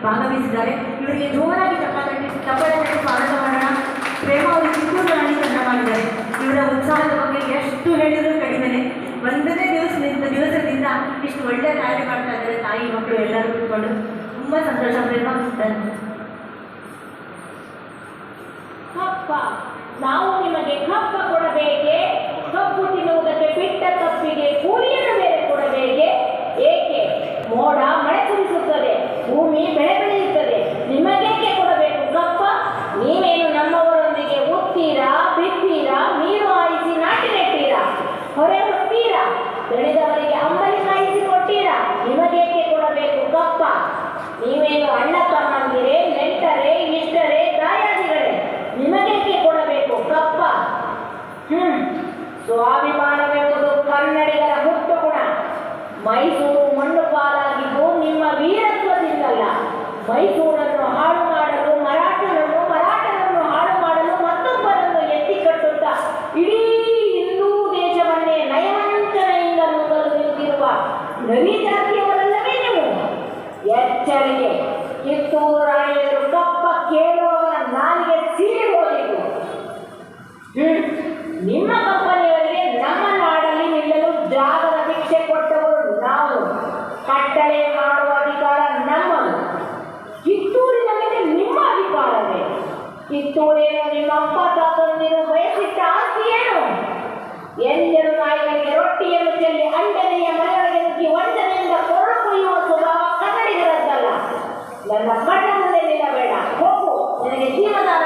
ಭಾಗವಹಿಸಿದ್ದಾರೆ. ಇವರಿಗೆ ಜೋರಾಗಿ ಚಪ್ಪಾಳೆ ತಟ್ಟಿ ಸ್ವಾಗತ ಮಾಡೋಣ. ಪ್ರೇಮ ಅವರು ಚಿಕ್ಕೂರು ರಾಣಿ ತಂಡ ಮಾಡಿದ್ದಾರೆ. ಇವರ ಉತ್ಸಾಹದ ಬಗ್ಗೆ ಎಷ್ಟು ಹೇಳಿದರೂ ಕಡಿಮೆನೆ. ಒಂದನೇ ದಿವಸದಿಂದ ಇಷ್ಟು ಒಳ್ಳೆಯ ಕಾರ್ಯ ಮಾಡ್ತಾ ಇದ್ದಾರೆ. ತಾಯಿ ಮಕ್ಕಳು ಎಲ್ಲರೂ ಕೂತ್ಕೊಂಡು ತುಂಬ ಸಂತೋಷ. ಪ್ರೇಮ ಕಪ್ಪ, ನಾವು ನಿಮಗೆ ಕಪ್ಪ ಕೊಡಬೇಕೆ? ಕಪ್ಪು ತಿನ್ನುವುದಕ್ಕೆ ಬಿಟ್ಟ ತಪ್ಪಿಗೆ ಕೂಲಿಯನ್ನು ಬೇರೆ ಕೊಡಬೇಕೆ? ಏಕೆ? ಮೋಡ ಮಳೆ ಸುರಿಸುತ್ತದೆ, ಭೂಮಿ ಬೆಳೆ ಬೆಳೆಯುತ್ತದೆ, ನಿಮಗೇಕೆ ಕೊಡಬೇಕು ಕಪ್ಪ? ನೀವೇನು ನಮ್ಮವರೊಂದಿಗೆ ಉತ್ತೀರಾ, ಬಿತ್ತೀರಾ, ನೀರು ಹಾಯಿಸಿ ನಾಟಿ ನೆಟ್ಟೀರಾ, ಹೊರೆ ಹೊತ್ತೀರಾ, ಬೆಳೆದವರಿಗೆ ಅಂಬಲಿ ಕಾಯಿಸಿ ಕೊಟ್ಟೀರಾ? ನಿಮಗೇಕೆ ಕೊಡಬೇಕು ಕಪ್ಪ? ನೀವೇನು ಅಣ್ಣ ತಮ್ಮಂದಿರೇ, ನೆಂಟರೇ, ಇಷ್ಟರೇ, ದಾಯಾದಿಗಳೇ, ನಿಮಗೇಕೆ ಕೊಡಬೇಕು ಕಪ್ಪ? ಸ್ವಾಭಿಮಾನವೆಂಬುದು ಕನ್ನಡಿಗರ ಹುಟ್ಟು ಗುಣ. ಮೈಸೂರು ಮಣ್ಣು ಪಾಲಾಗಿದ್ದು ನಿಮ್ಮ ವೀರತ್ವದಿಂದಲ್ಲ. ಮೈಸೂರನ್ನು ಹಾಳು ಮಾಡಲು ಮರಾಠನನ್ನು ಹಾಳು ಮಾಡಲು ಮತ್ತೊಬ್ಬರನ್ನು ಎತ್ತಿ ಕಟ್ಟುತ್ತಾ ಇಡೀ ಹಿಂದೂ ದೇಶವನ್ನೇ ನಯವಂಚನೆಯಿಂದ ನುಂಗಲು ನಿಂತಿರುವ ನವಿ ಜಾತಿಯವರಲ್ಲವೇ ನೀವು? ಎಚ್ಚರಿಕೆ! ಕಿತ್ತೂರು ರಾಣಿಯರು ಕಪ್ಪ ಕೇಳುವವರ ನಾಲಿಗೆ ಸೀಳಿ ಹೋಗಿತು. ನಿಮ್ಮ ಕಂಪನಿಯವರಿಗೆ ನಮ್ಮ ನಾಡಲ್ಲಿ ನಿಲ್ಲಲು ಜಾಗದ ಭಿಕ್ಷೆ ಕೊಟ್ಟವರು ನಾವು. ಕಟ್ಟಳೆ ಮಾಡುವ ಅಧಿಕಾರ ನಮ್ಮದು. ಕಿತ್ತೂರಿನಲ್ಲಿ ನಿಮ್ಮ ಅಧಿಕಾರವೇ? ಕಿತ್ತೂರೇನು ನಿಮ್ಮ ಅಪ್ಪ ತಾತಂದಿರು ಬಯಸಿಟ್ಟ ಆಸ್ತಿ ಏನು? ಎಂದರು ನಾಯಿಗಳಿಗೆ ರೊಟ್ಟಿಯನ್ನು ಚೆಲ್ಲಿ ಅಂಡನೆಯ ಮನೆಯೊಳಗೆ ನುಗ್ಗಿ ವಂಚನೆಯಿಂದ ಕೊರಳು ಕುಯ್ಯುವ ಸ್ವಭಾವ ಕನ್ನಡಿಗರದ್ದಲ್ಲ. ನನ್ನ ಕಣ್ಣ ಮುಂದೆ ನಿಲ್ಲಬೇಡ, ಹೋಗು, ನಿನಗೆ ಜೀವದಾನ